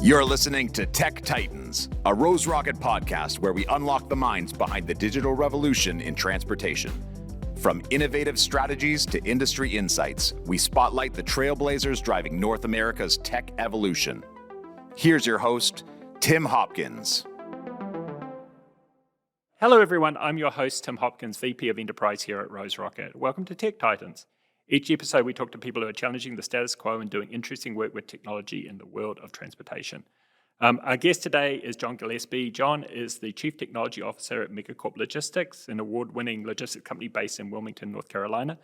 You're listening to Tech Titans, a Rose Rocket podcast where we unlock the minds behind the digital revolution in transportation. From innovative strategies to industry insights, we spotlight the trailblazers driving North America's tech evolution. Here's your host, Tim Hopkins. Hello, everyone. I'm your host, Tim Hopkins, VP of Enterprise here at Rose Rocket. Welcome to Tech Titans. Each episode, we talk to people who are challenging the status quo and doing interesting work with technology in the world of transportation. Our guest today is John Gillespie. John is the Chief Technology Officer at Megacorp Logistics, an award-winning logistics company based in Wilmington, North Carolina.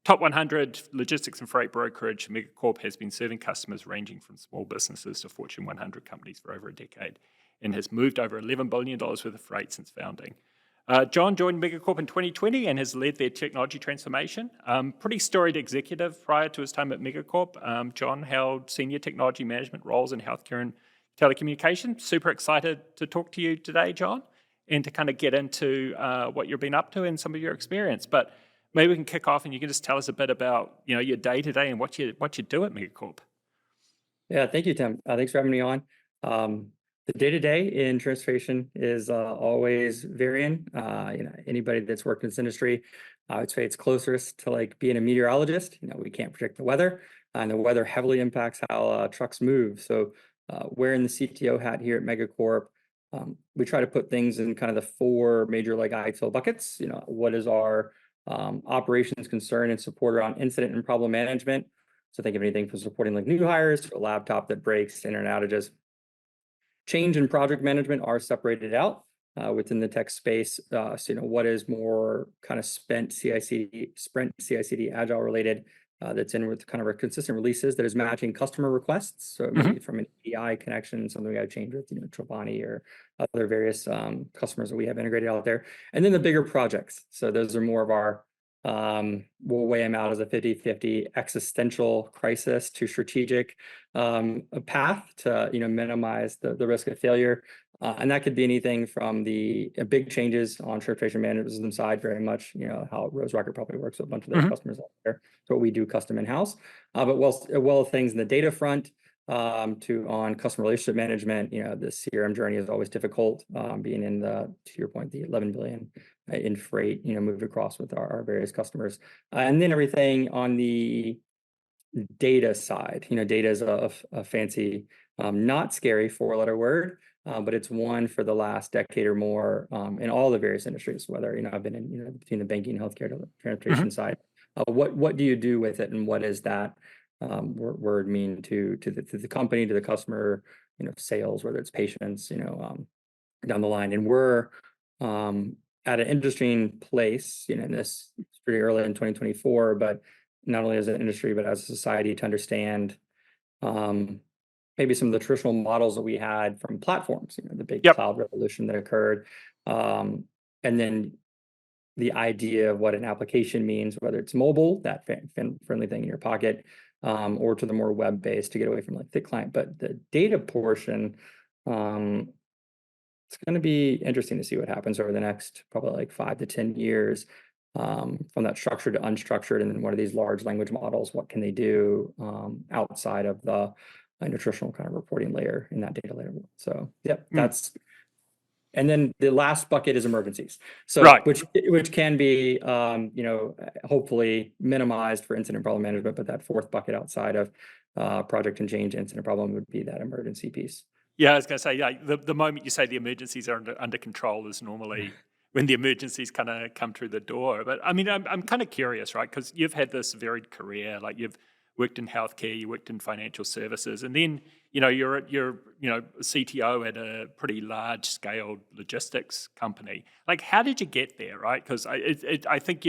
Top 100 logistics and freight brokerage, Megacorp has been serving customers ranging from small businesses to Fortune 100 companies for over a decade and has moved over $11 billion worth of freight since founding. John joined Megacorp in 2020 and has led their technology transformation. Pretty storied executive prior to his time at Megacorp. John held senior technology management roles in healthcare and telecommunications. Super excited to talk to you today, John, and to kind of get into what you've been up to and some of your experience. But maybe we can kick off and you can just tell us a bit about your day-to-day and what you do at Megacorp. Yeah, thank you, Tim. Thanks for having me on. The day-to-day in transportation is always varying. Anybody that's worked in this industry, I would say it's closest to like being a meteorologist. We can't predict the weather, and the weather heavily impacts how trucks move. So wearing the CTO hat here at Megacorp, we try to put things in kind of the four major like ITIL buckets. What is our operations concern and support around incident and problem management? So think of anything from supporting like new hires to a laptop that breaks, internet outages. Change and project management are separated out within the tech space. What is more kind of sprint CI/CD agile related that's in with kind of our consistent releases that is matching customer requests. So maybe from an API connection, something we got to change with Trapani or other various customers that we have integrated out there. And then the bigger projects. So those are more of our we'll weigh them out as a 50-50 existential crisis to strategic path to minimize the risk of failure. And that could be anything from the big changes on transportation management side, very much how Rose Rocket probably works with a bunch of their customers out there. So we do custom in-house, but well things in the data front to on customer relationship management. The CRM journey is always difficult, being in to your point, the 11 billion in freight, moved across with our various customers. And then everything on the data side, data is a fancy, not scary four-letter word, but it's one for the last decade or more in all the various industries, whether, I've been in, between the banking, healthcare, to the transportation side. What do you do with it, and what does that word mean to the company, to the customer, sales, whether it's patients, down the line. And we're at an interesting place, and this is pretty early in 2024, but not only as an industry, but as a society to understand maybe some of the traditional models that we had from platforms, the big cloud revolution that occurred. And then the idea of what an application means, whether it's mobile, that friendly thing in your pocket, or to the more web-based to get away from like thick client. But the data portion, it's going to be interesting to see what happens over the next probably like 5 to 10 years from that structured to unstructured. And then what are these large language models? What can they do outside of the nutritional kind of reporting layer in that data layer? So, that's. And then the last bucket is emergencies. So, which can be, hopefully minimized for incident problem management. But that fourth bucket outside of project and change incident problem would be that emergency piece. Yeah, I was going to say, the moment you say the emergencies are under control is normally when the emergencies kind of come through the door. But I mean, I'm kind of curious, right? Because you've had this varied career, like you've worked in healthcare, you worked in financial services, and then you're a CTO at a pretty large scale logistics company. Like, how did you get there, right? Because I think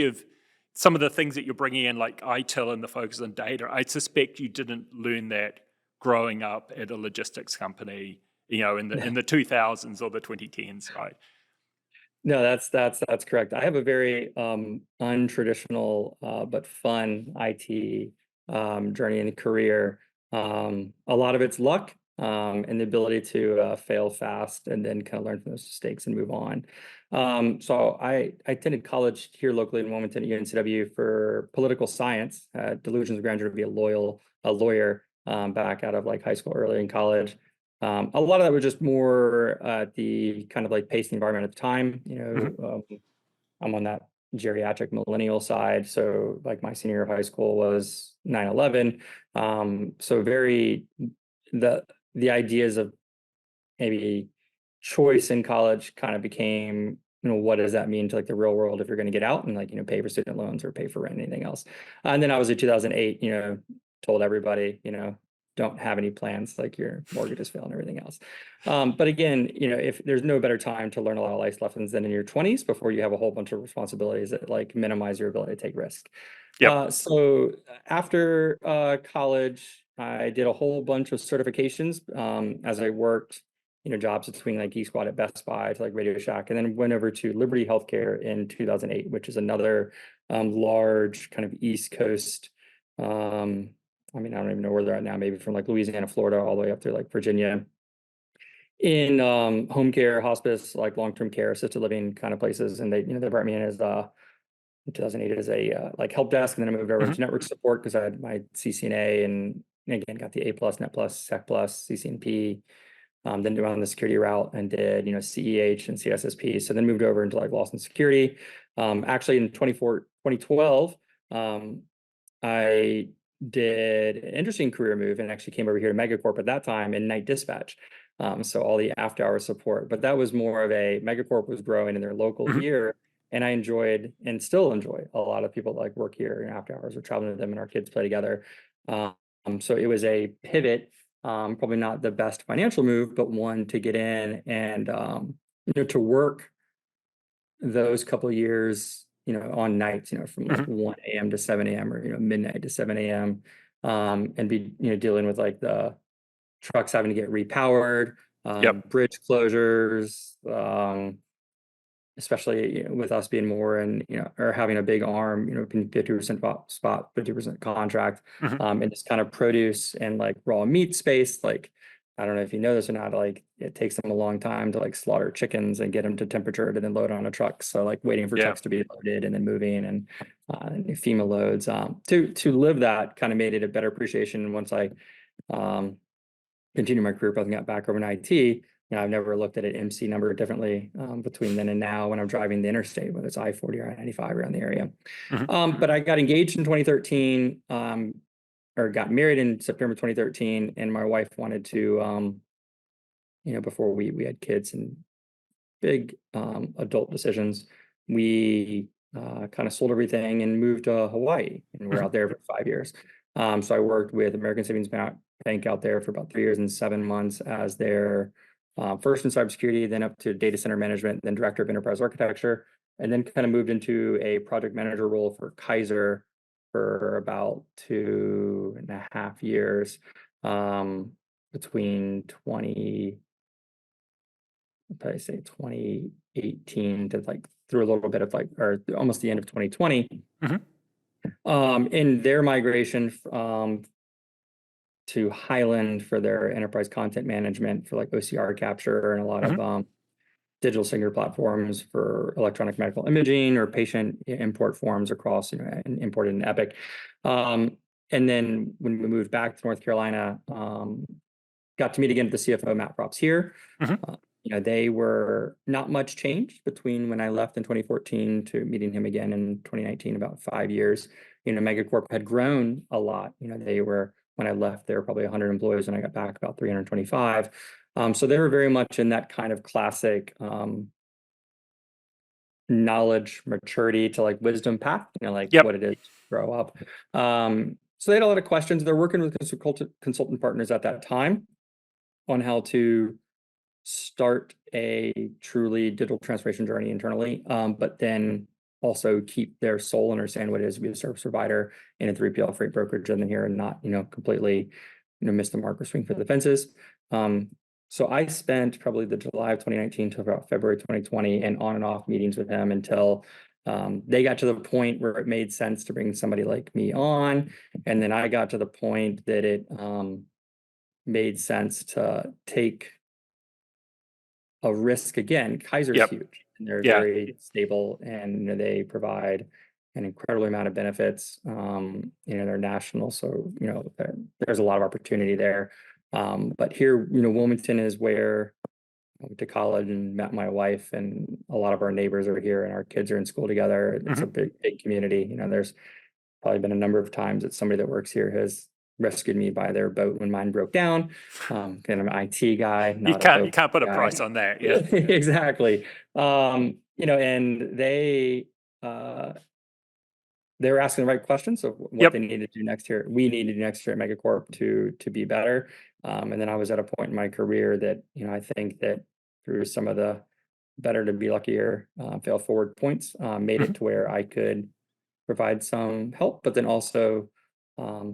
some of the things that you're bringing in, like ITIL and the focus on data, I suspect you didn't learn that growing up at a logistics company, in the 2000s or the 2010s, right? No, that's correct. I have a very untraditional but fun IT journey and career. A lot of it's luck and the ability to fail fast and then kind of learn from those mistakes and move on. So I attended college here locally in Wilmington at UNCW for political science. Delusions of grandeur to be a lawyer back out of like high school, early in college. A lot of that was just more the kind of like pace of the environment at the time. I'm on that geriatric millennial side. So like my senior year of high school was 9/11. So very the ideas of maybe choice in college kind of became, what does that mean to like the real world if you're going to get out and like, pay for student loans or pay for rent, anything else. And then I was in 2008, told everybody, don't have any plans, like your mortgage is failing and everything else. But again, if there's no better time to learn a lot of life lessons than in your 20s before you have a whole bunch of responsibilities that like minimize your ability to take risk. Yep. So after college, I did a whole bunch of certifications as I worked, jobs between like Geek Squad at Best Buy to like Radio Shack, and then went over to Liberty Healthcare in 2008, which is another large kind of East Coast. I don't even know where they're at now, maybe from like Louisiana, Florida, all the way up to like Virginia, in home care, hospice, like long-term care, assisted living kind of places. And they brought me in as in 2008 as a like help desk, and then I moved over to network support because I had my CCNA and again got the A plus, Net plus, Sec plus, CCNP. Then went on the security route and did CEH and CSSP. So then moved over into like Lawson Security. Actually in 2012, I did an interesting career move and actually came over here to Megacorp at that time in night dispatch. So all the after hours support, but that was more of a Megacorp was growing in their local here. And I enjoyed and still enjoy a lot of people that like work here in after hours or traveling with them, and our kids play together. So it was a pivot, probably not the best financial move, but one to get in and to work those couple of years, on nights, from like 1 a.m. to 7 a.m. or midnight to 7 a.m. And be dealing with like the trucks having to get repowered, bridge closures, especially with us being more and or having a big arm, being 50% spot, 50% contract, and just kind of produce and like raw meat space. Like, I don't know if you know this or not, like it takes them a long time to like slaughter chickens and get them to temperature to then load on a truck. So like waiting for trucks to be loaded and then moving and FEMA loads. To live that kind of made it a better appreciation once I continued my career path and got back over in IT. I've never looked at an MC number differently between then and now when I'm driving the interstate, whether it's I-40 or I-95 around the area. But I got engaged in 2013, or got married in September 2013, and my wife wanted to, before we had kids and big adult decisions, we kind of sold everything and moved to Hawaii, and we're out there for 5 years. So I worked with American Savings Bank out there for about 3 years and 7 months as their first in cybersecurity, then up to data center management, then director of enterprise architecture, and then kind of moved into a project manager role for Kaiser for about 2.5 years, between 2018 to like through a little bit of like, or almost the end of 2020. In their migration to Highland for their enterprise content management for like OCR capture and a lot of digital signature platforms for electronic medical imaging or patient import forms across, and imported in Epic. And then when we moved back to North Carolina, got to meet again with the CFO, Matt Props here. They were not much changed between when I left in 2014 to meeting him again in 2019, about 5 years. Megacorp had grown a lot. They were, when I left, there were probably 100 employees, and I got back about 325. So they were very much in that kind of classic knowledge maturity to like wisdom path, what it is to grow up. So they had a lot of questions. They're working with consultant partners at that time on how to start a truly digital transformation journey internally, but then also keep their soul and understand what it is to be a service provider in a 3PL freight brokerage and then here and not, completely, miss the mark or swing for the fences. So I spent probably the July of 2019 to about February 2020 and on and off meetings with him until they got to the point where it made sense to bring somebody like me on. And then I got to the point that it made sense to take a risk again. Kaiser's huge, and they're very stable, and they provide an incredible amount of benefits. They're national, so there's a lot of opportunity there. But here, Wilmington is where I went to college and met my wife, and a lot of our neighbors are here, and our kids are in school together. It's a Hmm. big community. There's probably been a number of times that somebody that works here has rescued me by their boat when mine broke down. Kind of an IT guy, You not a can't you boat can't put a guy. price on that. Yeah. Exactly. And uh, they were asking the right questions of what they Yep. needed to do next year. We needed to do next year at Megacorp to be better. And then I was at a point in my career that, I think that through some of the better to be luckier, fail forward points, made Hmm. it to where I could provide some help, but then also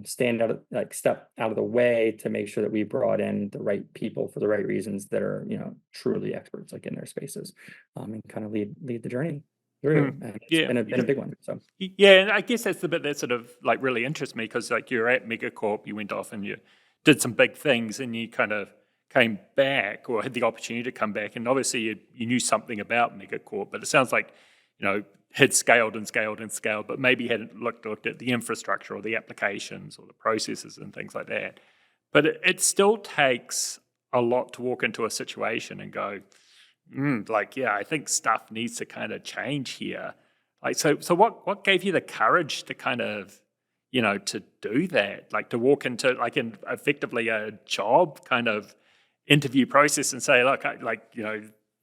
step out of the way to make sure that we brought in the right people for the right reasons that are, truly experts like in their spaces, and kind of lead the journey through. Mm. And it's Yeah. been a big one. So Yeah, and I guess that's the bit that sort of like really interests me because like you're at Megacorp, you went off and you did some big things, and you kind of came back or had the opportunity to come back, and obviously you knew something about Megacorp, but it sounds like had scaled and scaled and scaled, but maybe hadn't looked at the infrastructure or the applications or the processes and things like that. But it still takes a lot to walk into a situation and go, like, yeah, I think stuff needs to kind of change here. Like, so what gave you the courage to kind of, to do that? Like to walk into like in effectively a job kind of interview process and say, look,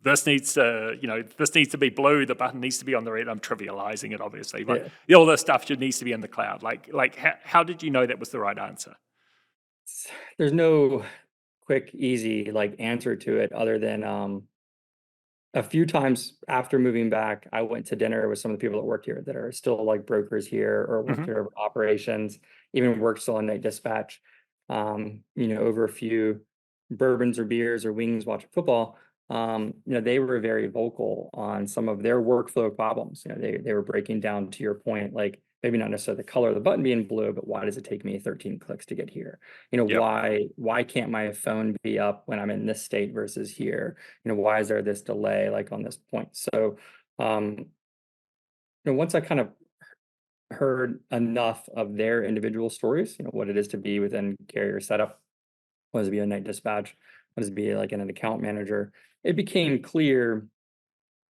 this needs to be blue. The button needs to be on the red. I'm trivializing it, obviously, but yeah, all this stuff should needs to be in the cloud. Like how did you know that was the right answer? there's no quick, easy like answer to it other than a few times after moving back, I went to dinner with some of the people that work here that are still like brokers here or work Hmm. here operations, even work still on night dispatch. Over a few bourbons or beers or wings watching football. They were very vocal on some of their workflow problems. They were breaking down to your point, like maybe not necessarily the color of the button being blue, but why does it take me 13 clicks to get here? Yep. Why can't my phone be up when I'm in this state versus here? Why is there this delay like on this point? So, um, once I kind of heard enough of their individual stories, what it is to be within carrier setup, what does it be a night dispatch, what does it be like in an account manager, it became clear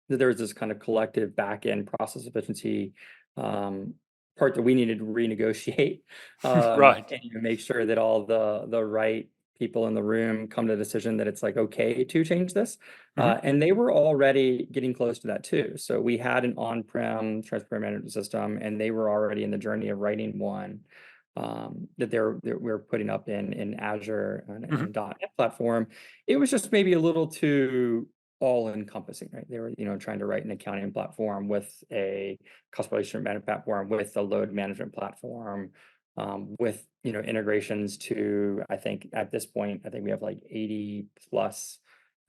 that there was this kind of collective back end process efficiency um, part that we needed to renegotiate, Right. and make sure that all the right people in the room come to the decision that it's like okay to change this. Hmm. And they were already getting close to that too. So we had an on-prem transport management system, and they were already in the journey of writing one that we're putting up in Azure and Hmm. a .NET platform. It was just maybe a little too all encompassing, right? They were, trying to write an accounting platform with a customer relationship management platform, with a load management platform, with, integrations to, I think at this point, I think we have like 80 plus,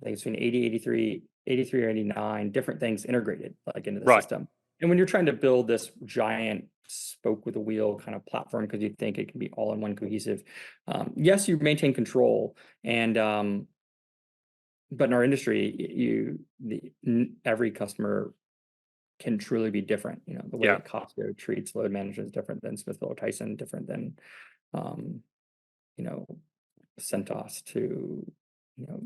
I think it's between 80, 83 or 89 different things integrated like into the Right. system. And when you're trying to build this giant spoke with a wheel kind of platform, because you think it can be all in one cohesive, yes, you maintain control and, but in our industry, every customer can truly be different. The way Yeah. that Costco treats load management is different than Smithville or Tyson, different than, um, you know, Centos to, you know,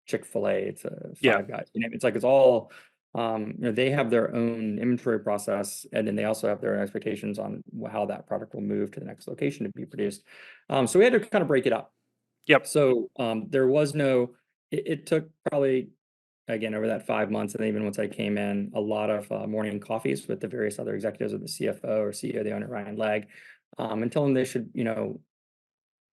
Chick-fil-A to Yeah. Five Guys. It's like it's all, they have their own inventory process, and then they also have their expectations on how that product will move to the next location to be produced. So we had to kind of break it up. Yep. So there was no, it took probably, again, over that 5 months, and even once I came in, a lot of morning coffees with the various other executives of the CFO or CEO, the owner, Ryan Legg, and telling them they should,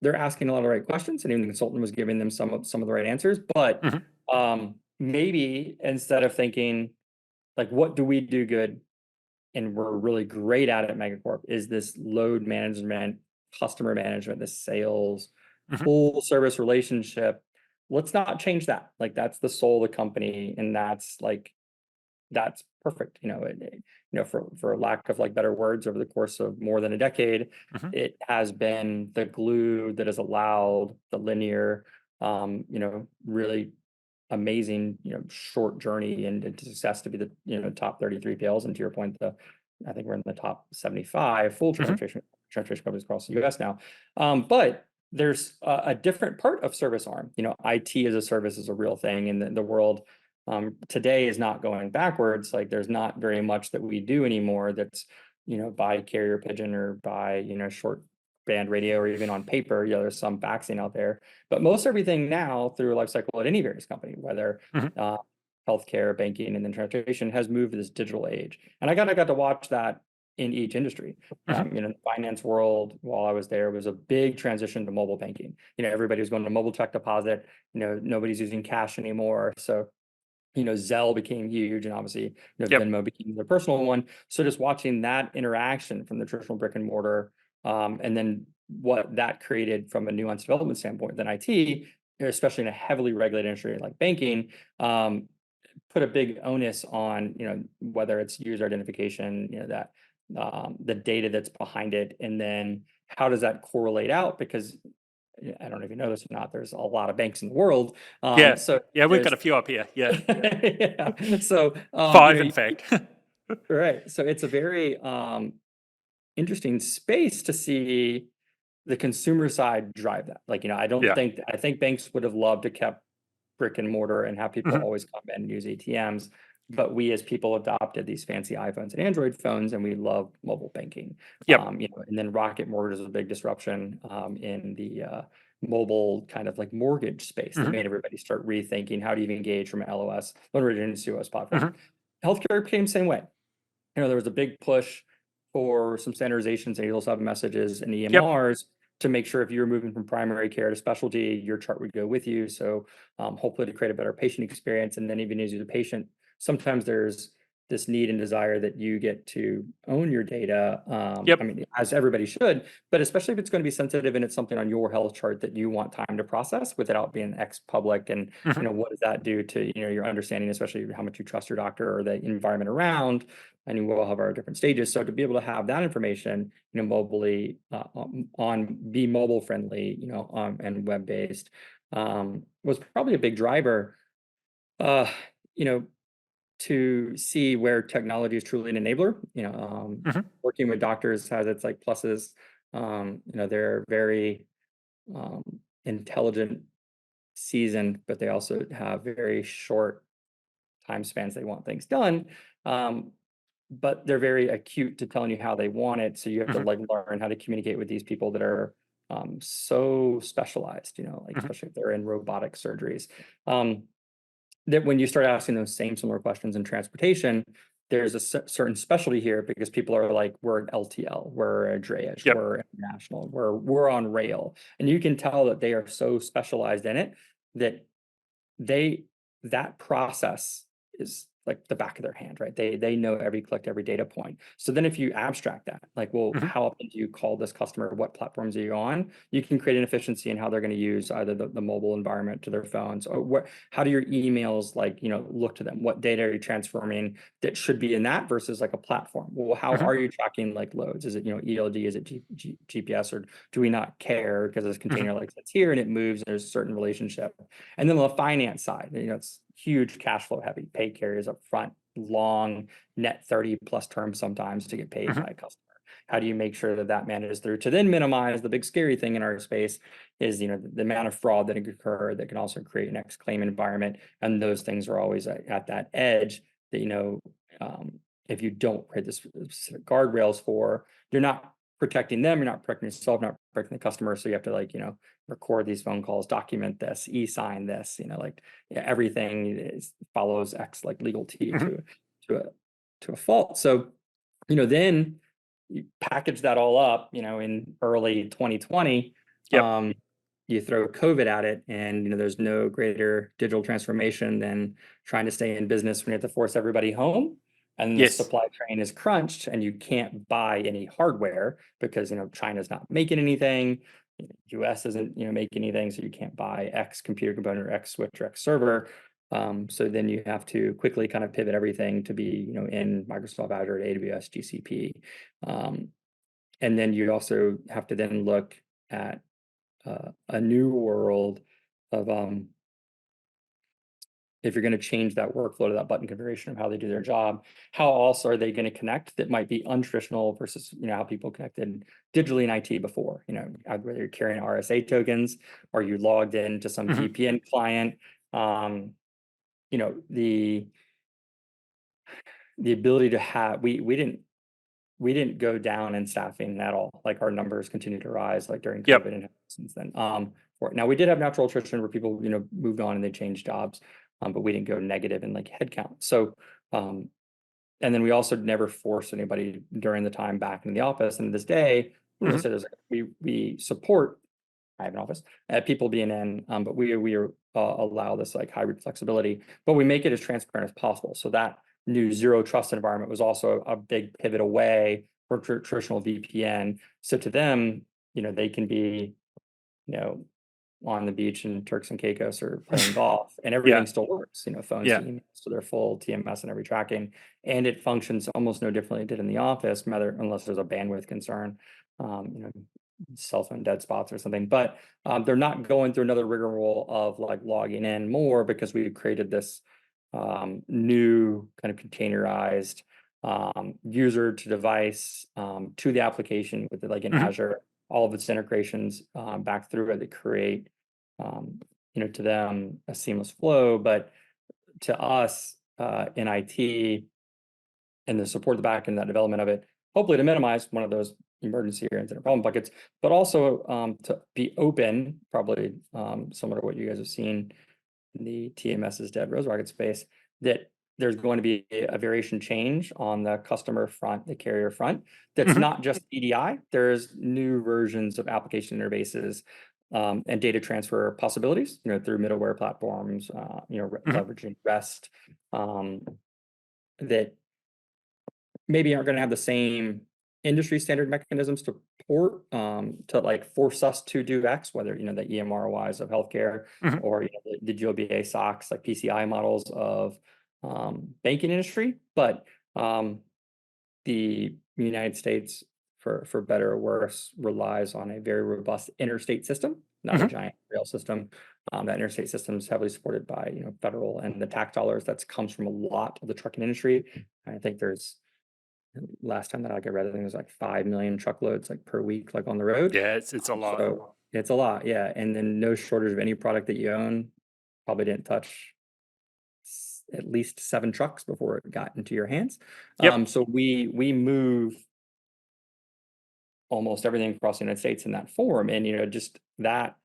they're asking a lot of the right questions, and even the consultant was giving them some of the right answers. But Hmm. maybe instead of thinking, like, what do we do good and we're really great at Megacorp is this load management, customer management, the sales, Hmm. full service relationship. Let's not change that. Like that's the soul of the company, and that's perfect. For lack of like better words, over the course of more than a decade, Hmm. it has been the glue that has allowed the linear, really amazing, short journey into success to be the, top 33 PLs. And to your point, I think we're in the top 75 full Hmm. transportation companies across the US now. But there's a different part of service arm. IT as a service is a real thing, and the world today is not going backwards. Like there's not very much that we do anymore that's by carrier pigeon or by short band radio or even on paper. There's some faxing out there, but most everything now through a life cycle at any various company, whether Mhm. healthcare, banking, and then transportation, has moved to this digital age. And I got to watch that in each industry. Mhm. The finance world, while I was there, was a big transition to mobile banking. Everybody was going to mobile check deposit. Nobody's using cash anymore. So, Zelle became huge, and obviously, Yep. Venmo became the personal one. So just watching that interaction from the traditional brick and mortar, and then what that created from a nuanced development standpoint, then IT, especially in a heavily regulated industry like banking, put a big onus on whether it's user identification, that the data that's behind it, and then how does that correlate out? Because I don't know if you know this or not, there's a lot of banks in the world. Yeah. So Yeah, we've got there's a few up here. Yeah. yeah. So 5, in fact. right. So it's a very interesting space to see the consumer side drive that. Like, Yeah. I think banks would have loved to kept brick and mortar and have people Mhm. always come in and use ATMs. But we as people adopted these fancy iPhones and Android phones, and we love mobile banking. Yep. And then Rocket Mortgage is a big disruption in the mobile kind of like mortgage space that Mhm. made everybody start rethinking how do you engage from LOS, loan origination to OS platform. Mhm. Healthcare came the same way. There was a big push for some standardizations and also have messages and Yep. EMRs to make sure if you were moving from primary care to specialty, your chart would go with you. So hopefully to create a better patient experience. And then even as a patient, sometimes there's this need and desire that you get to own your data. I Yep. mean, as everybody should, but especially if it's going to be sensitive and it's something on your health chart that you want time to process without being ex-public. And, Mhm. what does that do to, your understanding, especially how much you trust your doctor or the environment around? And we'll have our different stages. So to be able to have that information, mobilely be mobile friendly, and web based, was probably a big driver. Uh, you know, to see where technology is truly an enabler. Mhm. Working with doctors has its like pluses. They're very intelligent, seasoned, but they also have very short time spans they want things done. Um, but they're very acute to telling you how they want it. So you have to Mhm. like learn how to communicate with these people that are so specialized, like Mhm. especially if they're in robotic surgeries. That when you start asking those same similar questions in transportation, there's a certain specialty here because people are like, we're an LTL, we're a drayage, Yep. we're international, we're on rail. And you can tell that they are so specialized in it that they that process is like the back of their hand, right? They know every click, every data point. So then if you abstract that, like, well, Mhm. how often do you call this customer? What platforms are you on? You can create an efficiency in how they're going to use either the mobile environment to their phones, or how do your emails like, look to them? What data are you transforming that should be in that versus like a platform? Well, how Mhm. are you tracking like loads? Is it, ELD? Is it GPS? Or do we not care because this Mhm. container like sits here and it moves, and there's a certain relationship? And then on the finance side, it's huge cash flow heavy. Pay carriers up front, long net 30 plus terms sometimes to get paid Mhm. by a customer. How do you make sure that that manages through to then minimize the big scary thing in our space is, the amount of fraud that can occur that can also create an X claim environment. And those things are always at that edge that, um, if you don't create this specific guardrails for, you're not protecting them, you're not protecting yourself, not protecting the customer. So you have to like, record these phone calls, document this, e-sign this, like everything follows X like legal T Mhm. to a to a fault. So, then you package that all up, in early 2020, Yep. you throw COVID at it, and there's no greater digital transformation than trying to stay in business when you have to force everybody home. And the Yes. supply chain is crunched, and you can't buy any hardware because China's not making anything. US isn't making anything, so you can't buy X computer component or X switch or X server. So then you have to quickly kind of pivot everything to be in Microsoft Azure, AWS, GCP, um, and then you also have to then look at a new world of if you're going to change that workflow to that button configuration of how they do their job, how else are they going to connect that might be untraditional versus, how people connected digitally in IT before, whether you're carrying RSA tokens or you logged into some Mhm. VPN client, the ability to have, we didn't go down in staffing at all. Like our numbers continue to rise, like during Yep. COVID and since then. Now we did have natural attrition where people, moved on and they changed jobs, but we didn't go negative in like headcount. So, and then we also never forced anybody during the time back in the office. And to this day, Mhm. so we support. I have an office, people being in, but we allow this like hybrid flexibility, but we make it as transparent as possible. So that new zero trust environment was also a big pivot away from traditional VPN. So to them, they can be, you know, on the beach in Turks and Caicos or playing golf, and everything Yeah. still works, phones to Yeah. emails, so they're full TMS and every tracking, and it functions almost no differently than it did in the office, unless there's a bandwidth concern, you know, cell phone dead spots or something. But they're not going through another rigmarole of like logging in more because we created this new kind of containerized user to device to the application with like in Mhm. Azure, all of its integrations back through it that create, to them a seamless flow. But to us in IT and the support the back and that development of it, hopefully to minimize one of those emergency or incident problem buckets, but also to be open, probably similar to what you guys have seen in the TMS is dead Rose Rocket space, that there's going to be a variation change on the customer front, the carrier front. That's Mhm. not just EDI. There's new versions of application interfaces and data transfer possibilities, through middleware platforms, Mhm. leveraging REST, that maybe aren't going to have the same industry standard mechanisms to port to like force us to do X, whether the EMROIs of healthcare Mhm. or the GOBA SOX like PCI models of banking industry, but the United States, for better or worse, relies on a very robust interstate system, not a Mhm. giant rail system. That interstate system is heavily supported by federal and the tax dollars that comes from a lot of the trucking industry. I think there's last time that I read, I think it was like 5 million truckloads like per week, like on the road. Yeah, it's a lot. So it's a lot, yeah. And then no shortage of any product that you own. Probably didn't touch at least 7 trucks before it got into your hands. Yep. So we move almost everything across the United States in that form, and just that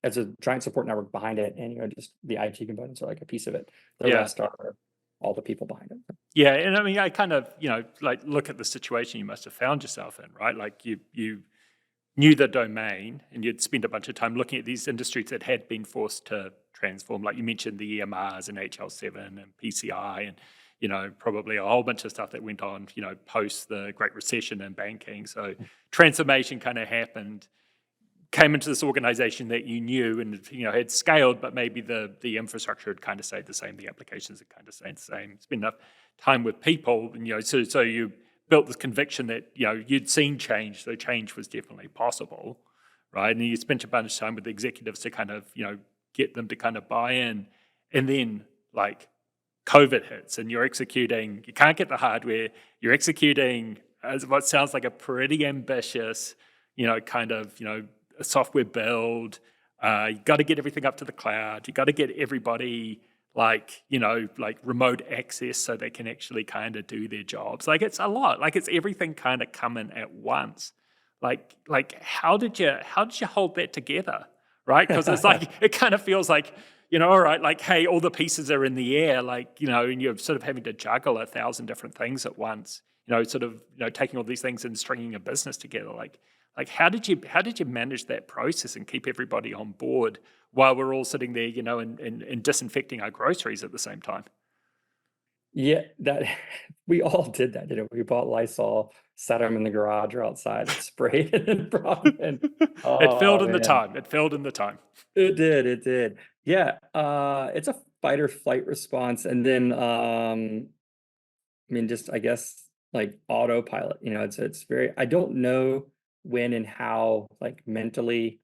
as a giant support network behind it, and just the IT components are like a piece of it. The Yeah. rest are all the people behind it. Yeah, and I mean, I kind of, like look at the situation you must have found yourself in, right? Like you knew the domain and you'd spent a bunch of time looking at these industries that had been forced to transform. Like you mentioned the EMRs and HL7 and PCI and, probably a whole bunch of stuff that went on, post the Great Recession and banking. So transformation kind of happened, came into this organization that you knew and had scaled, but maybe the infrastructure had kind of stayed the same, the applications had kind of stayed the same. Spent enough time with people, and so you built this conviction that you'd seen change, so change was definitely possible, right? And you spent a bunch of time with the executives to kind of get them to kind of buy in, and then like COVID hits, and you're executing. You can't get the hardware. You're executing as what sounds like a pretty ambitious, kind of a software build. You got to get everything up to the cloud. You got to get everybody like remote access so they can actually kind of do their jobs. Like it's a lot. Like it's everything kind of coming at once. Like how did you hold that together? Right? Because it's like it kind of feels like all right, like hey, all the pieces are in the air, like and you're sort of having to juggle 1,000 different things at once. Sort of taking all these things and stringing a business together. Like how did you manage that process and keep everybody on board while we're all sitting there, and disinfecting our groceries at the same time? Yeah, that we all did that, didn't we? We bought Lysol, set them in the garage or outside, and sprayed it and brought them in. It filled Oh in the man, time. It filled in the time. it did. Yeah, it's a fight or flight response, and then I mean, just I guess like autopilot. It's very. I don't know when and how like mentally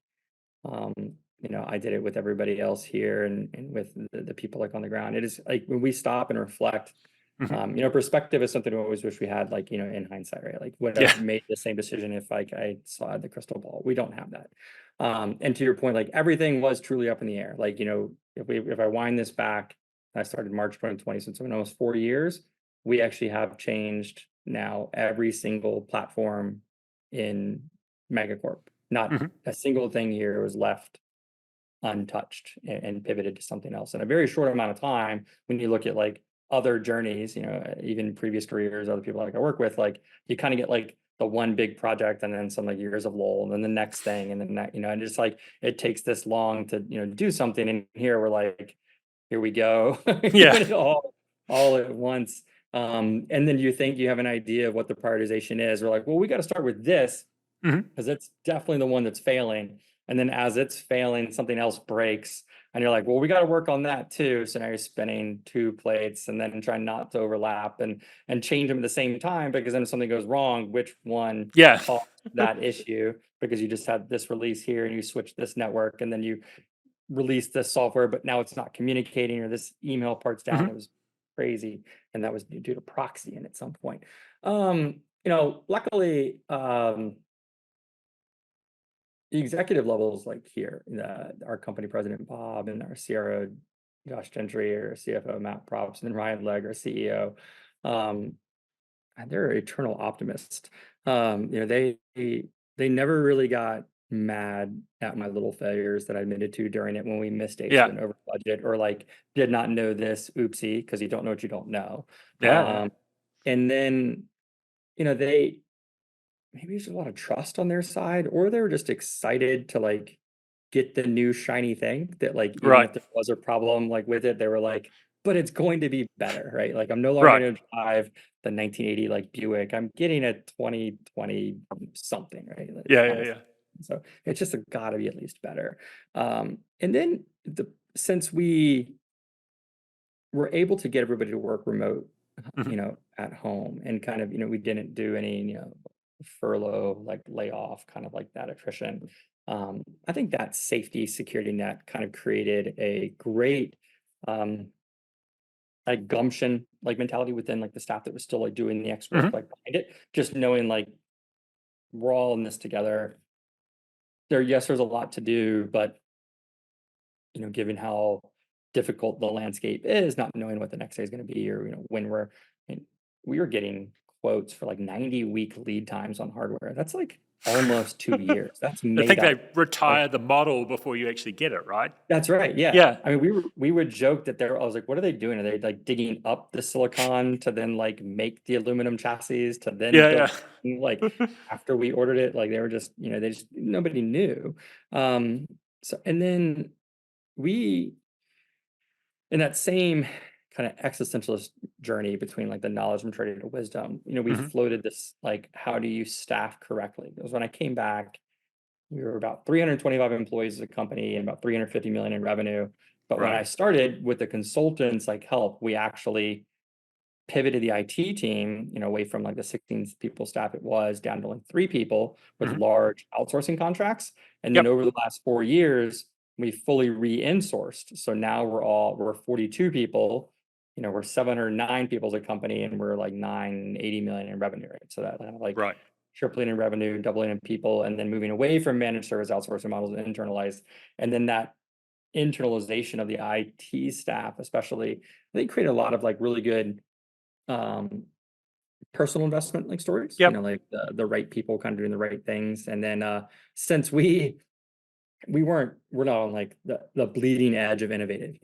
I did it with everybody else here and with the people like on the ground. It is like when we stop and reflect, perspective is something I always wish we had, like, in hindsight, right? Like, would I Yeah. have made the same decision if like I saw the crystal ball? We don't have that. And to your point, like everything was truly up in the air. Like, if I wind this back, I started March 2020, so it's been almost 4 years. We actually have changed now every single platform in Megacorp. Not Mhm. a single thing here was left untouched and pivoted to something else in a very short amount of time. When you look at like other journeys, even previous careers, other people like I work with, like you kind of get like the one big project and then some like years of lull and then the next thing and then that, and just like it takes this long to do something. And here we're like, here we go, Yeah. doing it all at once. And then you think you have an idea of what the prioritization is. We're like, well, we got to start with this Mhm. because it's definitely the one that's failing. And then as it's failing, something else breaks. And you're like, well, we got to work on that too. So now you're spinning two plates and then trying not to overlap and change them at the same time, because then if something goes wrong, which one Yeah. caused that issue? Because you just had this release here and you switch this network and then you release this software, but now it's not communicating, or this email part's down. Mhm. It was crazy. And that was due to proxying at some point. Luckily, the executive levels, like here, our company president Bob and our CRO Josh Gentry, or CFO Matt Props, and then Ryan Legg, our CEO, and they're eternal optimists. They never really got mad at my little failures that I admitted to during it, when we missed dates, Yeah. went over budget, or like did not know this, oopsie, because you don't know what you don't know. Yeah. Yeah. And then they, maybe there's a lot of trust on their side, or they were just excited to like get the new shiny thing that, like, even Right. if there was a problem like with it, they were like, but it's going to be better, right? Like, I'm no longer Right. going to drive the 1980 like Buick. I'm getting a 2020 something, right? Like, Yeah. Yeah. almost. Yeah. So it's just got to be at least better. And then since we were able to get everybody to work remote, Mhm. at home, and kind of, we didn't do any, furlough, like layoff, kind of like that attrition. I think that safety security net kind of created a great, um, like gumption, like mentality within like the staff that was still like doing the X work Mhm. like behind it, just knowing like we're all in this together. Yes, there's a lot to do, but given how difficult the landscape is, not knowing what the next day is going to be, or when we were getting quotes for like 90-week lead times on hardware. That's like almost 2 years. That's I made think they up. Like, retire the model before you actually get it, right? that's right. Yeah. Yeah. I mean, we would joke that I was like, what are they doing? Are they like digging up the silicon to then like make the aluminum chassis to then Yeah. build, Yeah. like, after we ordered it? Like, they were just, nobody knew. So, and then we, in that same kind of existentialist journey between like the knowledge maturity to wisdom, we Mhm. floated this, like, how do you staff correctly? Because when I came back, we were about 325 employees as a company and about 350 million in revenue. But when Right. I started with the consultants like help, we actually pivoted the IT team, away from like the 16 people staff it was, down to like 3 people with Mhm. large outsourcing contracts. And then Yep. over the last 4 years, we fully re-insourced. So now we're 42 people, we're 709 people as a company, and we're like 980 million in revenue, right? So that kind of like Right. tripling in revenue, doubling in people, and then moving away from managed service outsourcing models and internalized. And then that internalization of the IT staff, especially, I think created a lot of like really good, um, personal investment like stories, Yep. like the right people kind of doing the right things. And then since we're not on like the bleeding edge of innovative,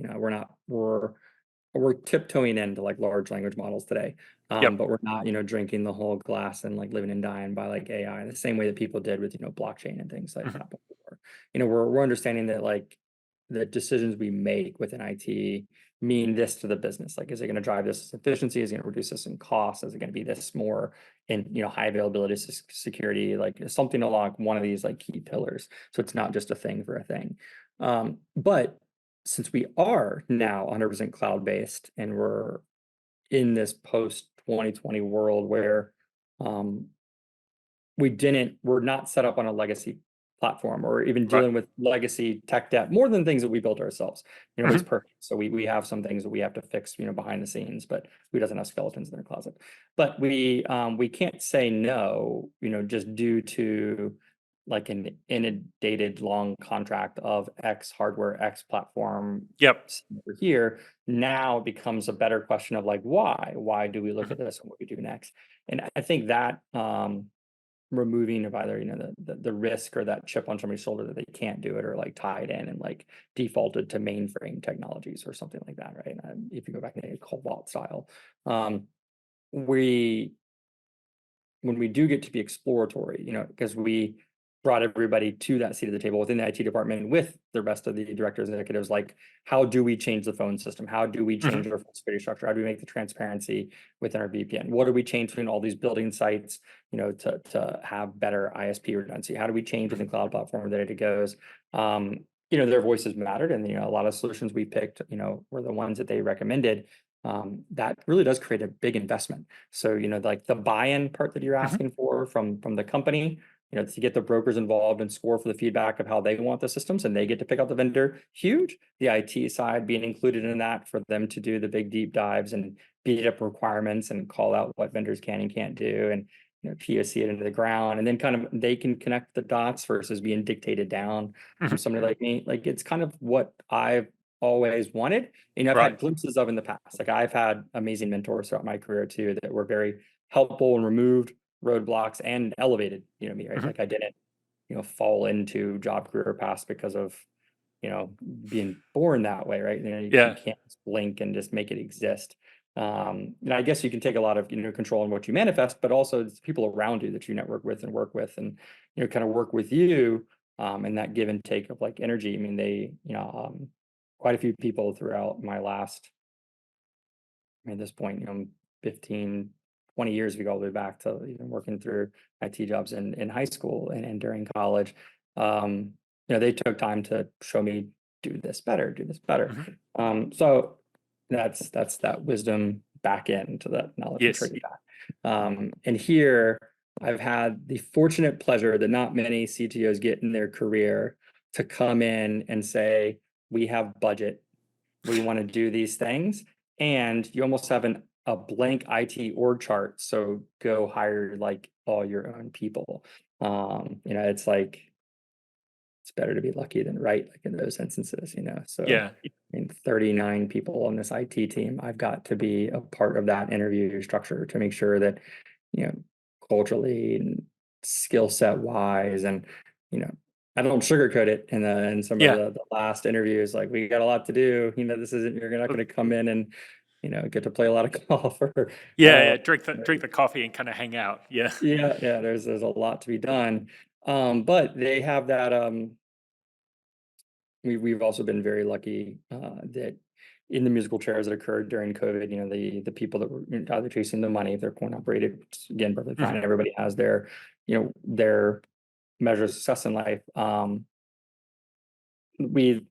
we're tiptoeing into like large language models today. Yep. But we're not, drinking the whole glass and like living and dying by like AI, the same way that people did with, blockchain and things like Mhm. that before. We're understanding that like the decisions we make within IT mean this to the business. Like, is it going to drive this efficiency? Is it going to reduce this in cost? Is it going to be this more in, high availability security? Like, something along one of these like key pillars. So it's not just a thing for a thing. But since we are now 100% cloud-based, and we're in this post 2020 world where, we're not set up on a legacy platform, or even Right. dealing with legacy tech debt more than things that we built ourselves. Nobody's Mhm. perfect. So we have some things that we have to fix, behind the scenes, but who doesn't have skeletons in their closet? But we can't say no, just due to like an inundated long contract of X hardware, X platform Yep. over here. Now it becomes a better question of like, why do we look Mhm. at this and what we do next? And I think that removing of either, the risk or that chip on somebody's shoulder that they can't do it, or like tied in and like defaulted to mainframe technologies or something like that, right? If you go back to Cobalt style, we when we do get to be exploratory, because we brought everybody to that seat at the table within the IT department with the rest of the directors and executives, like, how do we change the phone system? How do we change Mhm. our security structure? How do we make the transparency within our VPN? What do we change between all these building sites, to have better ISP redundancy? How do we change in the cloud platform that it goes? Their voices mattered, and a lot of solutions we picked, were the ones that they recommended. That really does create a big investment. So, like the buy-in part that you're Mhm. asking for from the company, to get the brokers involved and score for the feedback of how they want the systems, and they get to pick out the vendor, huge. The IT side being included in that for them to do the big deep dives and beat up requirements and call out what vendors can and can't do, and POC it into the ground, and then kind of they can connect the dots versus being dictated down from Mhm. somebody like me. Like, it's kind of what I've always wanted. I've Right. had glimpses of in the past. Like, I've had amazing mentors throughout my career too, that were very helpful and removed roadblocks and elevated, me, right? Mhm. Like, I didn't, fall into job career paths because of, you know, being born that way, right? You Yeah. can't just blink and just make it exist. And I guess you can take a lot of, control in what you manifest, but also it's people around you that you network with and work with, and, kind of work with you, and that give and take of like energy. I mean, quite a few people throughout my last, at this point, 15, 20 years ago, all the way back to even working through IT jobs in high school and during college. They took time to show me, do this better, do this better. Mhm. So that's that wisdom back into that knowledge and Yes. trading back. And here I've had the fortunate pleasure that not many CTOs get in their career, to come in and say, we have budget, we want to do these things, and you almost have a blank IT org chart. So go hire like all your own people. It's like, it's better to be lucky than right, like in those instances. So Yeah. 39 people on this IT team, I've got to be a part of that interview structure to make sure that, you know, culturally and skill set wise, and, I don't sugarcoat it in some of Yeah. the last interviews. Like, we got a lot to do. This isn't, you're not going to come in and, get to play a lot of golf or, Yeah. uh, Yeah. Drink the coffee and kind of hang out. Yeah. yeah, there's a lot to be done. But they have that, we've also been very lucky, that in the musical chairs that occurred during COVID, the people that were either chasing the money, if they're coin operated, which is, again, perfectly fine. Mhm. Everybody has their measure of success in life. We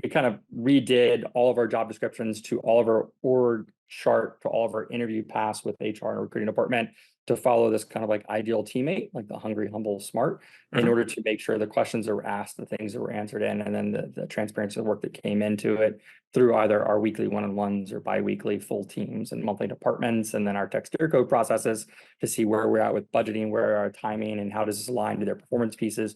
we kind of redid all of our job descriptions to all of our org chart to all of our interview paths with HR and recruiting department, to follow this kind of like ideal teammate, like the hungry, humble, smart, in Mhm. order to make sure the questions that were asked, the things that were answered in, and then the transparency of the work that came into it through either our weekly one-on-ones or bi-weekly full teams and monthly departments, and then our tech steer code processes to see where we're at with budgeting, where our timing, and how does this align to their performance pieces.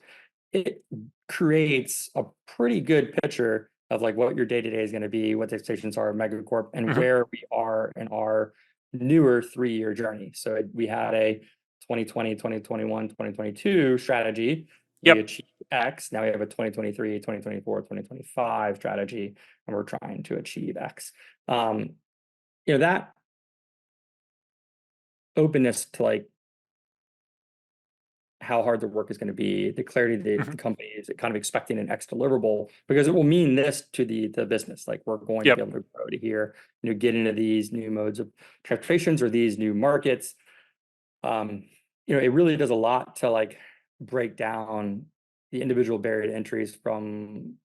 It creates a pretty good picture of like what your day-to-day is going to be, what the expectations are of Megacorp, and Mhm. where we are in our newer 3-year journey. So we had a 2020, 2021, 2022 strategy. We Yep. achieved X. Now we have a 2023, 2024, 2025 strategy, and we're trying to achieve X. That openness to like how hard the work is going to be, the clarity that the Mhm. company is kind of expecting an X deliverable, because it will mean this to the business. Like, we're going to be Yep. able to grow to here, get into these new modes of transportations or these new markets. Um, it really does a lot to like break down the individual barrier to entries from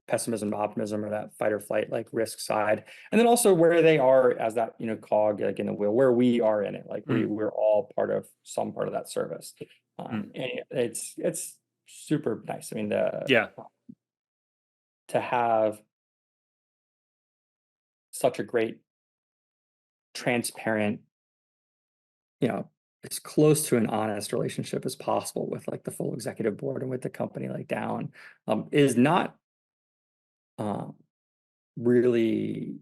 pessimism to optimism, or that fight or flight, like risk side, and then also where they are as that, cog like in the wheel, where we are in it, like Mm. we're all part of some part of that service. Mm. And it's super nice. I mean, Yeah. to have such a great, transparent, as close to an honest relationship as possible with like the full executive board and with the company like down, is not really,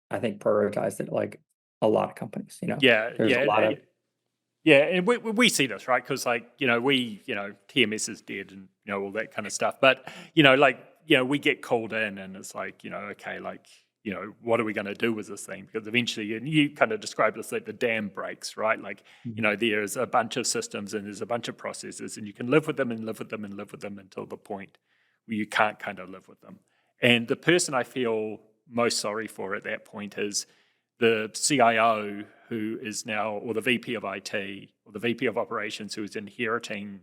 I think, prioritized at like a lot of companies. Yeah. There's a lot of Yeah, and we see this, right? Because TMS is dead and all that kind of stuff. But we get called in, and it's like okay, what are we going to do with this thing? Because eventually, and you kind of described this like the dam breaks, right? Like there's a bunch of systems and there's a bunch of processes, and you can live with them and live with them and live with them until the point where you can't kind of live with them. And the person I feel most sorry for at that point is the CIO who is now, or the VP of IT, or the VP of operations who is inheriting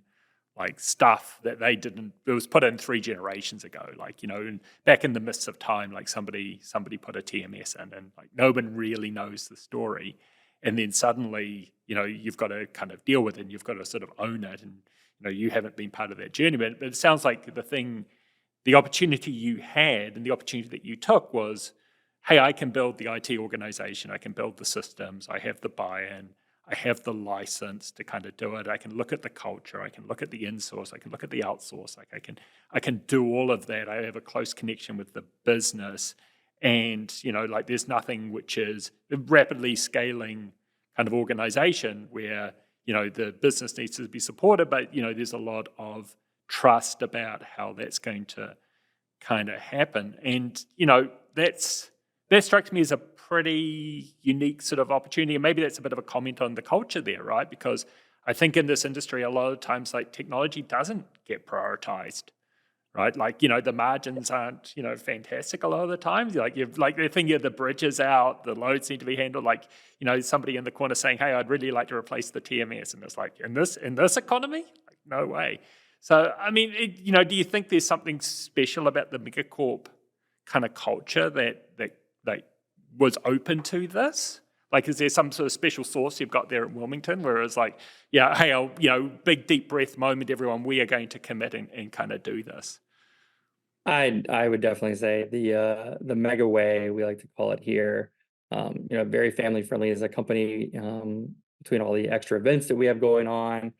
like stuff that it was put in 3 generations ago. And back in the midst of time, like somebody put a TMS in, and like no one really knows the story. And then suddenly, you've got to kind of deal with it, and you've got to sort of own it. And, you haven't been part of that journey, but it sounds like the opportunity you had and the opportunity that you took was, hey, I can build the IT organization, I can build the systems, I have the buy-in, I have the license to kind of do it. I can look at the culture, I can look at the in-source, I can look at the outsource, like I can do all of that. I have a close connection with the business. And, there's nothing which is a rapidly scaling kind of organization where, the business needs to be supported, but, there's a lot of trust about how that's going to kind of happen. And, that strikes me as a pretty unique sort of opportunity. And maybe that's a bit of a comment on the culture there, right? Because I think in this industry, a lot of times, like technology doesn't get prioritized, right? Like, the margins aren't, fantastic a lot of the times. The thing, the bridge is out, the loads need to be handled. Like, somebody in the corner saying, hey, I'd really like to replace the TMS. And it's like, in this economy? Like, no way. So, I mean, do you think there's something special about the Megacorp kind of culture that was open to this? Like, is there some sort of special sauce you've got there at Wilmington where it's like, yeah, hey, big deep breath moment, everyone, we are going to commit and kind of do this? I would definitely say the Mega Way, we like to call it here, very family friendly as a company, between all the extra events that we have going on,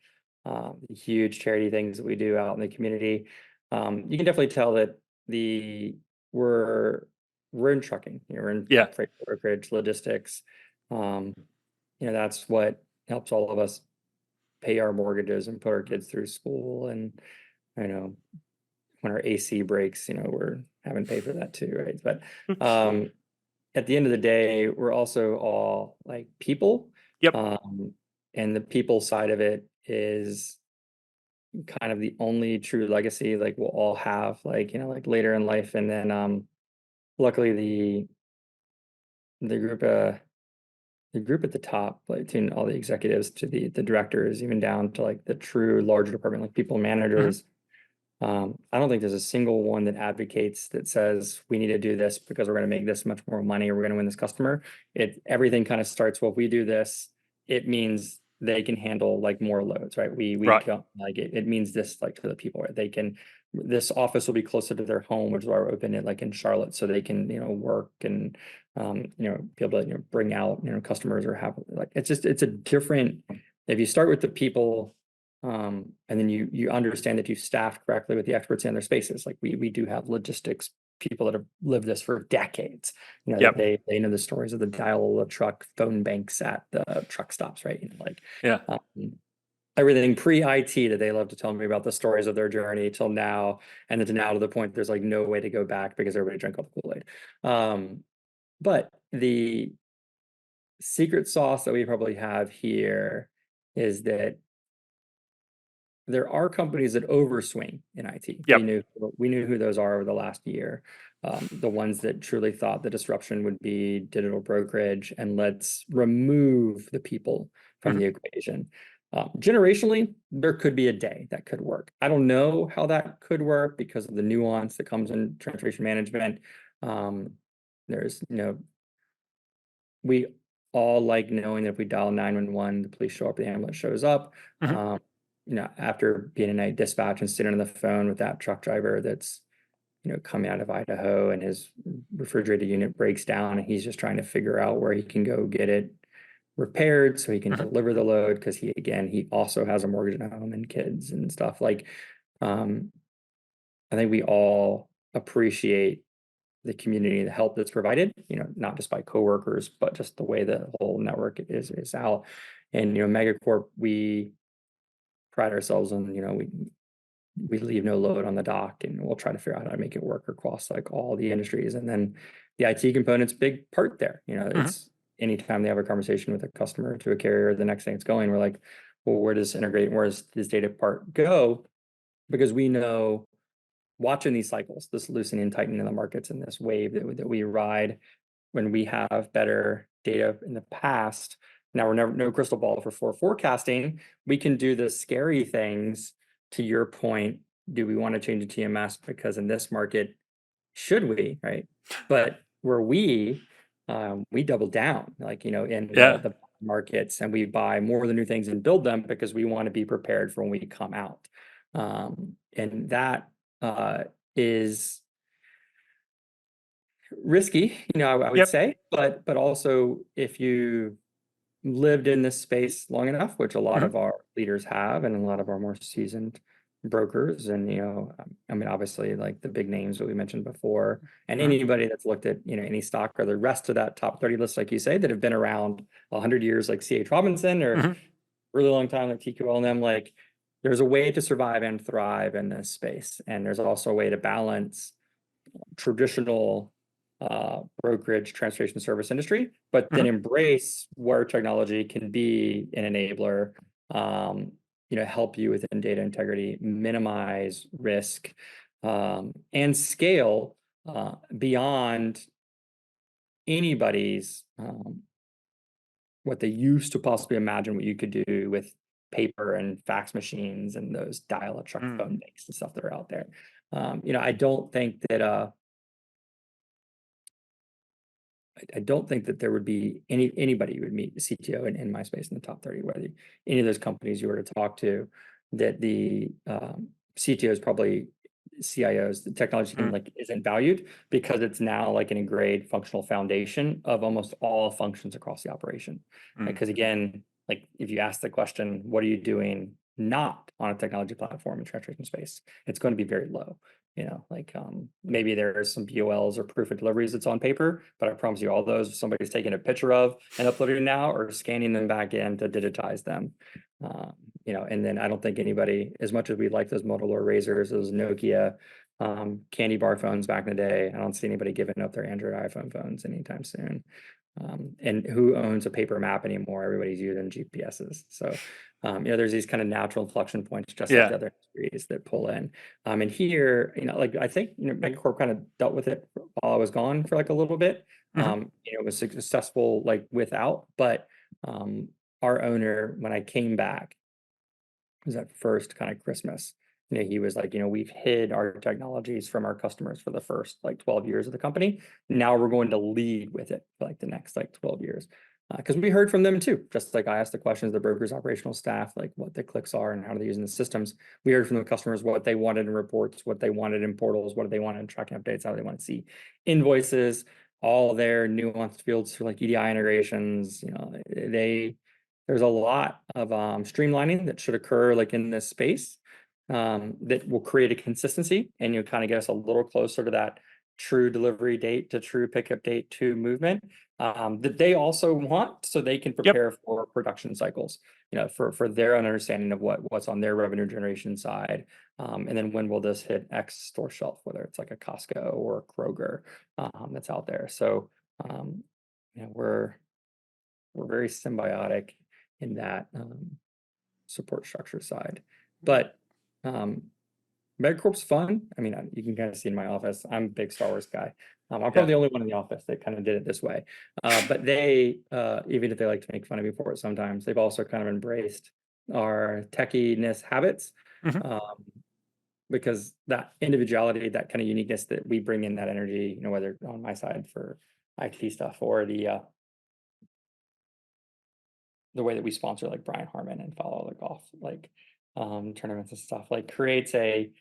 the huge charity things that we do out in the community. You can definitely tell that we're in trucking, we're in Yeah. freight brokerage, logistics. That's what helps all of us pay our mortgages and put our kids through school. And I know when our AC breaks, we're having to pay for that too, right? But at the end of the day, we're also all like people. Yep. And the people side of it is kind of the only true legacy like we'll all have, like later in life. And then luckily the group at the top, like between all the executives to the directors, even down to like the true larger department, like people managers. I don't think there's a single one that advocates that says we need to do this because we're going to make this much more money or we're going to win this customer. Everything kind of starts, well, if we do this, it means they can handle like more loads, right? We Right. don't, like it means this, like to the people, right? This office will be closer to their home, which is why we're open it like in Charlotte, so they can work and be able to bring out customers or have, like, it's a different, if you start with the people, and then you understand that you staff correctly with the experts in their spaces. Like we do have logistics people that have lived this for decades. Yep. They know the stories of the dial of the truck phone banks at the truck stops, right? Yeah. Everything pre-IT that they love to tell me about the stories of their journey till now, and then to now to the point there's like no way to go back because everybody drank all the Kool-Aid. But the secret sauce that we probably have here is that there are companies that overswing in IT. Yep. We knew who those are over the last year. The ones that truly thought the disruption would be digital brokerage, and let's remove the people from the equation. Generationally, there could be a day that could work. I don't know how that could work because of the nuance that comes in transportation management. There's, we all like knowing that if we dial 911, the police show up, the ambulance shows up. after being a night dispatch and sitting on the phone with that truck driver that's, coming out of Idaho, and his refrigerated unit breaks down, and he's just trying to figure out where he can go get it repaired so he can deliver the load, because he also has a mortgage at home and kids and stuff. Like, I think we all appreciate the community, the help that's provided, not just by coworkers, but just the way the whole network is out. And, Megacorp, we pride ourselves on, we leave no load on the dock, and we'll try to figure out how to make it work across like all the industries. And then the IT component's big part there. It's anytime they have a conversation with a customer to a carrier, the next thing it's going, we're like, well, where does this integrate? Where does this data part go? Because we know, watching these cycles, this loosening and tightening of the markets, and this wave that we ride, when we have better data in the past, now we're no crystal ball for forecasting, we can do the scary things. To your point, do we want to change the TMS because in this market, should we, right? But where we double down, like, in the markets, and we buy more of the new things and build them because we want to be prepared for when we come out. And that is risky, I would say, but also, if you lived in this space long enough, which a lot of our leaders have, and a lot of our more seasoned brokers, and obviously, like the big names that we mentioned before, and anybody that's looked at any stock or the rest of that top 30 list, like you say, that have been around 100 years, like C.H. Robinson, or really long time, like TQL and them, like, there's a way to survive and thrive in this space, and there's also a way to balance traditional brokerage transportation service industry, but then embrace where technology can be an enabler, help you within data integrity, minimize risk, and scale beyond anybody's what they used to possibly imagine what you could do with paper and fax machines and those dial-up truck phone banks and stuff that are out there. I don't think that there would be anybody you would meet, the CTO in my space, in the top 30, whether any of those companies you were to talk to, that the CTOs, probably CIOs, the technology team, like, isn't valued, because it's now like an ingrained functional foundation of almost all functions across the operation. Because again, like, if you ask the question, what are you doing not on a technology platform in transportation space, it's going to be very low. Maybe there's some BOLs or proof of deliveries that's on paper, but I promise you, all those somebody's taking a picture of and uploading now, or scanning them back in to digitize them. And then I don't think anybody, as much as we like those Motorola Razors, those Nokia candy bar phones back in the day, I don't see anybody giving up their Android iPhone phones anytime soon. And who owns a paper map anymore? Everybody's using GPSs. So, there's these kind of natural inflection points, just like the other industries, that pull in. And here, like, I think, Megacorp kind of dealt with it while I was gone for like a little bit. It was successful, like, without, but our owner, when I came back, was that first kind of Christmas, he was like, we've hid our technologies from our customers for the first like 12 years of the company. Now we're going to lead with it for like the next like 12 years. Because we heard from them too, just like I asked the questions, the brokers, operational staff, like what the clicks are and how they're using the systems. We heard from the customers what they wanted in reports, what they wanted in portals, what they wanted in tracking updates, how they want to see invoices, all their nuanced fields for like EDI integrations. There's a lot of streamlining that should occur like in this space, that will create a consistency, and you'll kind of get us a little closer to that true delivery date to true pickup date to movement, that they also want, so they can prepare for production cycles, for their own understanding of what's on their revenue generation side. And then when will this hit X store shelf, whether it's like a Costco or a Kroger that's out there. So we're very symbiotic in that support structure side. But Megacorp's fun. I mean, you can kind of see in my office, I'm a big Star Wars guy. I'm probably the only one in the office that kind of did it this way. But they, even if they like to make fun of me for it sometimes, they've also kind of embraced our techiness habits, because that individuality, that kind of uniqueness that we bring in, that energy, whether on my side for IT stuff, or the way that we sponsor like Brian Harmon and follow the golf, like tournaments and stuff, like creates a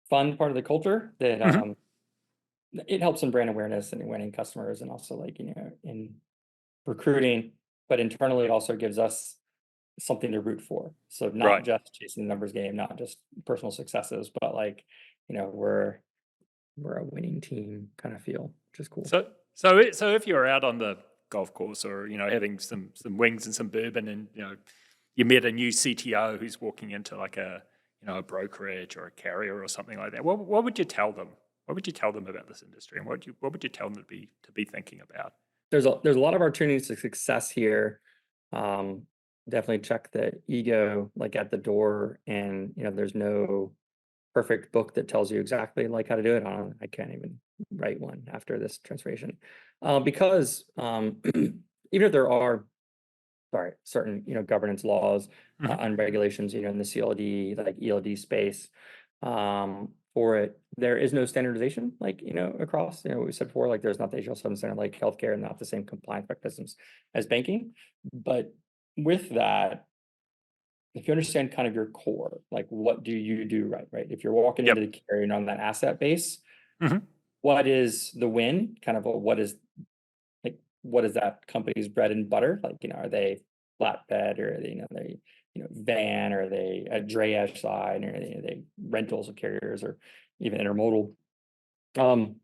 fun part of the culture that Hmm. it helps in brand awareness and winning customers and also like, in recruiting, but internally it also gives us something to root for. So not Right. just chasing the numbers game, not just personal successes, but like, we're a winning team kind of feel, which is cool. So if you're out on the golf course, or having some wings and some bourbon, and you met a new CTO who's walking into like a brokerage or a carrier or something like that, what would you tell them? What would you tell them about this industry, and what would you tell them to be thinking about? There's a lot of opportunities to success here. Um, Definitely check the ego like at the door, and there's no perfect book that tells you exactly like how to do it. I can't even write one after this transformation, because even if there are, sorry, certain governance laws Hmm. and regulations in the CLD like ELD space, for it, there is no standardization like across what we said before, like there's not the HL7 standard like healthcare and not the same compliance mechanisms as banking. But with that, if you understand kind of your core, like what do you do right? If you're walking into Yep. the carrier and on that asset base, Hmm. what is the win? Kind of what is that company's bread and butter? Like, are they flatbed, or are they van, or are they a drayage side, or are they rentals of carriers, or even intermodal? Um,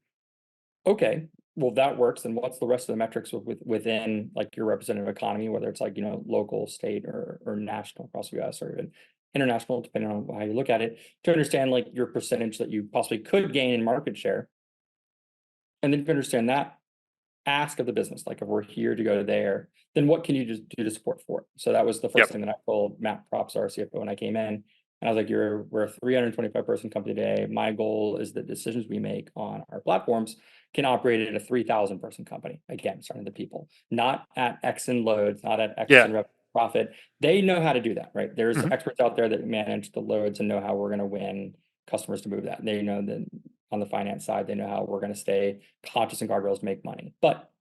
okay, well that works. And what's the rest of the metrics within like your representative economy, whether it's like local, state, or national across the US, or even international, depending on how you look at it, to understand like your percentage that you possibly could gain in market share. And then if you understand that, ask of the business, like if we're here to go there, then what can you just do to support for it? So that was the first Yep. thing that I told Matt Props, our CFO, when I came in. And I was like, we're a 325 person company today. My goal is that decisions we make on our platforms can operate at a 3,000 person company. Again, starting the people, not at X in loads, not at X Yeah. in profit. They know how to do that, right? There's Hmm. experts out there that manage the loads and know how we're going to win customers to move that. They know that on the finance side, they know how we're going to stay conscious and guardrails to make money. But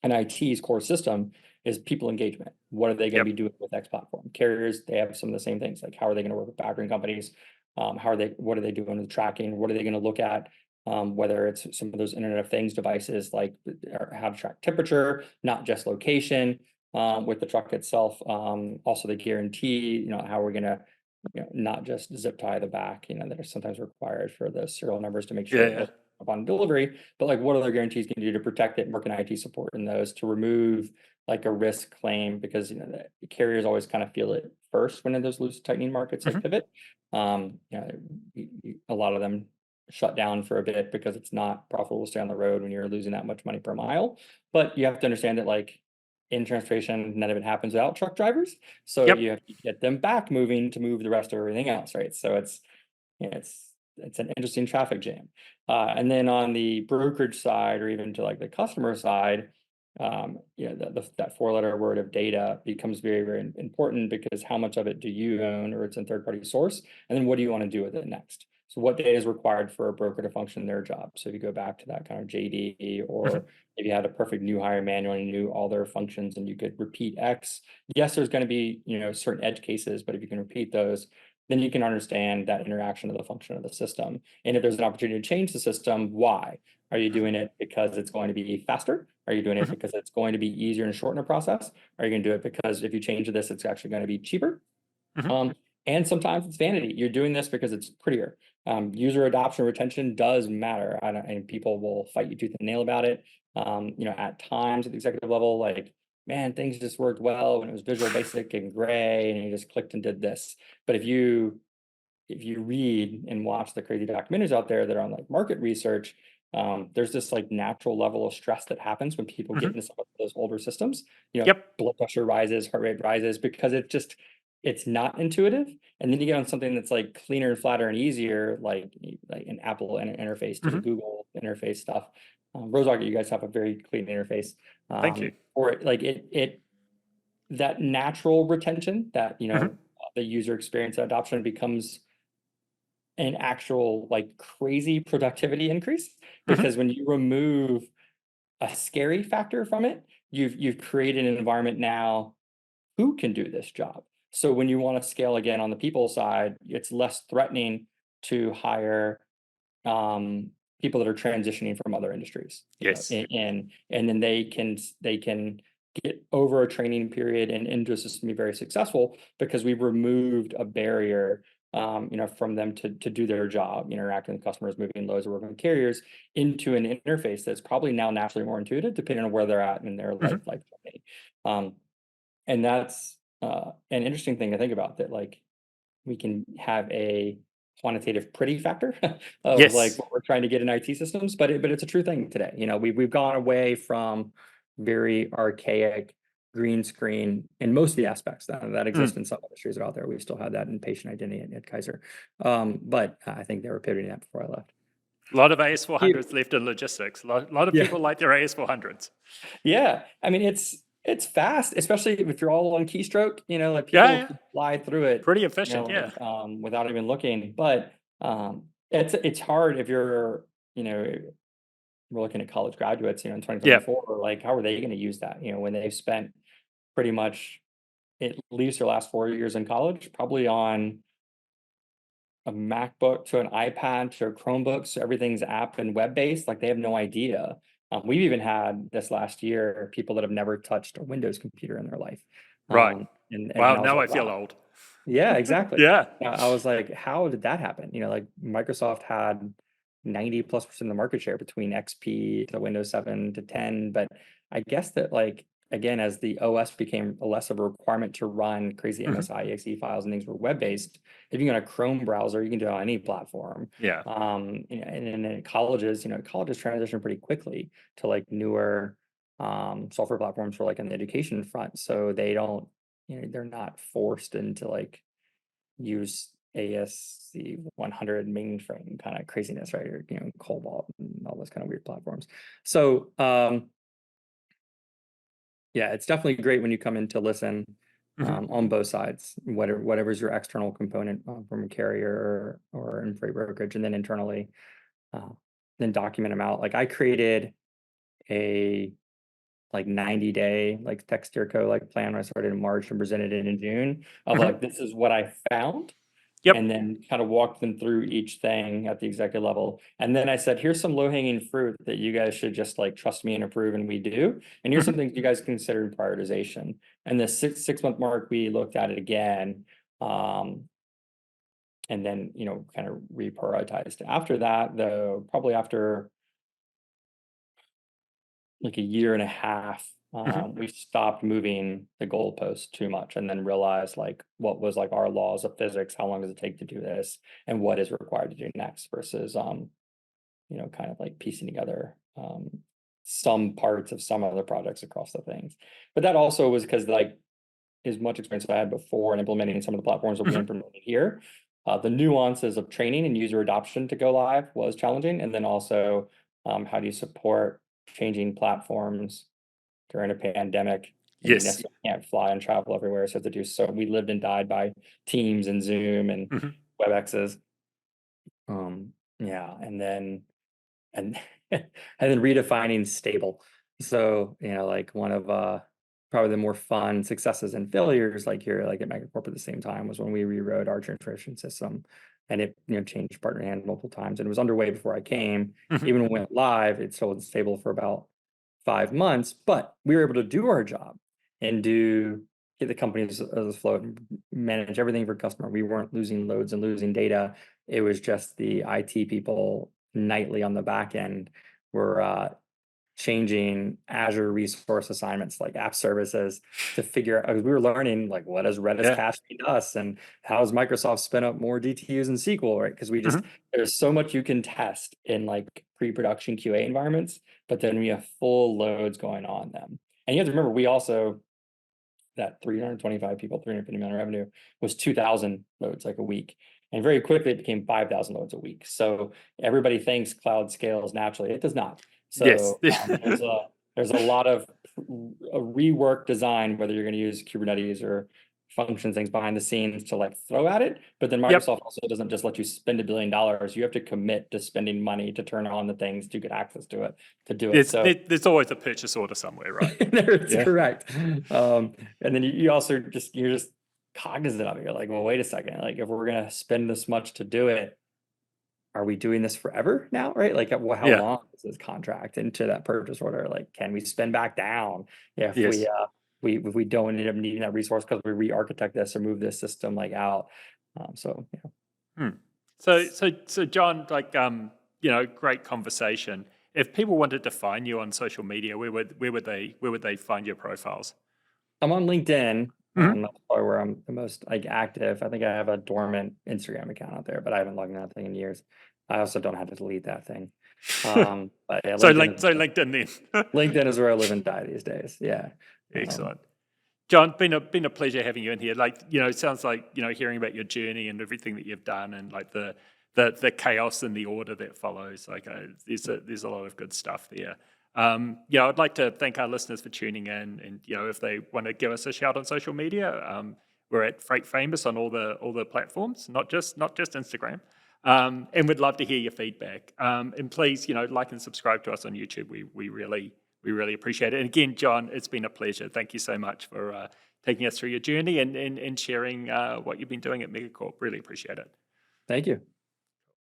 an IT's core system is people engagement. What are they going to Yep. be doing with X platform? Carriers, they have some of the same things. Like how are they going to work with battery companies? What are they doing with tracking? What are they going to look at? Whether it's some of those Internet of Things devices, like how to track temperature, not just location, with the truck itself. Also the guarantee, how we're going to, not just zip tie the back, that are sometimes required for the serial numbers to make sure Yeah. it Yeah. goes upon delivery, but like what other guarantees can you do to protect it, work in IT support in those, to remove like a risk claim, because the carriers always kind of feel it first when in those loose tightening markets like Hmm. pivot. A lot of them shut down for a bit because it's not profitable to stay on the road when you're losing that much money per mile. But you have to understand that like in transportation, none of it happens without truck drivers. So Yep. you have to get them back moving to move the rest of everything else, right? So it's an interesting traffic jam. And then on the brokerage side, or even to like the customer side, that four-letter word of data becomes very, very important, because how much of it do you own, or it's in third-party source, and then what do you want to do with it next? So what data is required for a broker to function their job? So if you go back to that kind of JD, Hmm. or if you had a perfect new hire manual and you knew all their functions and you could repeat X, yes, there's going to be certain edge cases, but if you can repeat those, then you can understand that interaction of the function of the system. And if there's an opportunity to change the system, why? Are you doing it because it's going to be faster? Are you doing it Hmm. because it's going to be easier and shorten the process? Are you going to do it because if you change this, it's actually going to be cheaper? Hmm. And sometimes it's vanity. You're doing this because it's prettier. User adoption retention does matter, and people will fight you tooth and nail about it. At times at the executive level, like, man, things just worked well when it was Visual Basic and gray, and you just clicked and did this. But if you read and watch the crazy documentaries out there that are on like market research, there's this like natural level of stress that happens when people get Hmm. into some of those older systems. Yep. Blood pressure rises, heart rate rises, because it's not intuitive. And then you get on something that's like cleaner and flatter and easier, like an Apple interface to the Hmm. Google interface stuff. Rose Rocket, you guys have a very clean interface. Thank you. Or it that natural retention, that Hmm. the user experience adoption becomes an actual like crazy productivity increase, Hmm. because when you remove a scary factor from it, you've created an environment now. Who can do this job? So when you want to scale again on the people side, it's less threatening to hire people that are transitioning from other industries, Yes. and then they can get over a training period and into a system, be very successful because we've removed a barrier, from them to do their job, interacting with customers, moving loads, or working with carriers into an interface that's probably now naturally more intuitive, depending on where they're at in their life journey. Um, and that's an interesting thing to think about, that like we can have a quantitative pretty factor of like Yes. what we're trying to get in IT systems, but it's a true thing today. We've gone away from very archaic green screen in most of the aspects that exist in some industries that are out there. We still have that in patient identity at Kaiser. But I think they were pivoting that before I left. A lot of You- AS400s left in logistics. A lot of Yeah. people like their AS400s. Yeah. I mean, it's fast, especially if you're all on keystroke, like Yeah, people yeah. fly through it, Pretty efficient, yeah. without even looking. But it's hard if you're, we're looking at college graduates, in Yeah. 2024, like how are they going to use that, when they've spent pretty much at least their last 4 years in college, probably on a MacBook to an iPad to a Chromebook, so everything's app and web-based, like they have no idea. We've even had this last year people that have never touched a Windows computer in their life. Right. And Wow, I was now like, I feel wow. old. Yeah, exactly. Yeah. I was like, how did that happen? Like Microsoft had 90+% of the market share between XP to Windows 7 to 10. But I guess that, like, again, as the OS became less of a requirement to run crazy MSI exe files and things were web-based, if you got a Chrome browser, you can do it on any platform. Yeah. And in colleges, colleges transition pretty quickly to like newer software platforms for like in the education front. So they don't, they're not forced into like use ASC 100 mainframe kind of craziness, right? Or Cobalt and all those kind of weird platforms. So yeah, it's definitely great when you come in to listen on both sides, whatever's your external component from a carrier or in freight brokerage, and then internally, then document them out. Like I created a like 90-day like text your code like plan when I started in March and presented it in June of like, this is what I found. Yep. And then kind of walked them through each thing at the executive level. And then I said, here's some low-hanging fruit that you guys should just like trust me and approve, and we do. And here's some things you guys consider in prioritization. And the six-month mark, we looked at it again. And then, kind of reprioritized. After that, though, probably after like a year and a half, we stopped moving the goalpost too much, and then realized like what was like our laws of physics, how long does it take to do this, and what is required to do next versus kind of like piecing together some parts of some other projects across the things. But that also was because like as much experience as I had before in implementing some of the platforms that we implemented here, the nuances of training and user adoption to go live was challenging. And then also how do you support changing platforms during a pandemic when you Yes. necessarily can't fly and travel everywhere? So to do so, we lived and died by Teams and Zoom and WebExes. Yeah, and and then redefining stable. So, like one of probably the more fun successes and failures, like here, like at Megacorp at the same time, was when we rewrote our transmission system, and it changed partner hand multiple times, and it was underway before I came. Even when it went live, it still was stable for about 5 months, but we were able to do our job and get the company as afloat and manage everything for customer. We weren't losing loads and losing data. It was just the IT people nightly on the back end were changing Azure resource assignments like app services to figure out, we were learning like what does Redis cache mean to us, and how does Microsoft spin up more DTUs in SQL, right? Because there's so much you can test in like pre-production QA environments, but then we have full loads going on them. And you have to remember, we also, that 325 people, 350 million revenue was 2,000 loads like a week. And very quickly it became 5,000 loads a week. So everybody thinks cloud scales naturally. It does not. Yes. So there's a lot of a rework design, whether you're going to use Kubernetes or function things behind the scenes to like throw at it. But then Microsoft also doesn't just let you spend $1 billion. You have to commit to spending money to turn on the things to get access to it, to do it. There's always a purchase order somewhere, right? That's correct. And then you also you're just cognizant of it. You're like, well, wait a second. Like, if we're gonna spend this much to do it, are we doing this forever now? Right? Like, how Yeah. long is this contract into that purchase order? Like, can we spend back down if Yes. we don't end up needing that resource because we re-architect this or move this system like out? So yeah. Hmm. So John, like, great conversation. If people wanted to find you on social media, where would they find your profiles? I'm on LinkedIn. Hmm. That's probably where I'm the most like active. I think I have a dormant Instagram account out there, but I haven't logged in that thing in years. I also don't have to delete that thing. But yeah, So LinkedIn then. LinkedIn is where I live and die these days. Yeah. Um, Excellent. John, been a pleasure having you in here. Like, it sounds like, hearing about your journey and everything that you've done, and like the chaos and the order that follows. Like, there's a lot of good stuff there. I'd like to thank our listeners for tuning in, and if they want to give us a shout on social media, we're at Freight Famous on all the platforms, not just Instagram. And we'd love to hear your feedback. And please, like and subscribe to us on YouTube. We really appreciate it. And again, John, it's been a pleasure. Thank you so much for taking us through your journey and sharing what you've been doing at Megacorp. Really appreciate it. Thank you.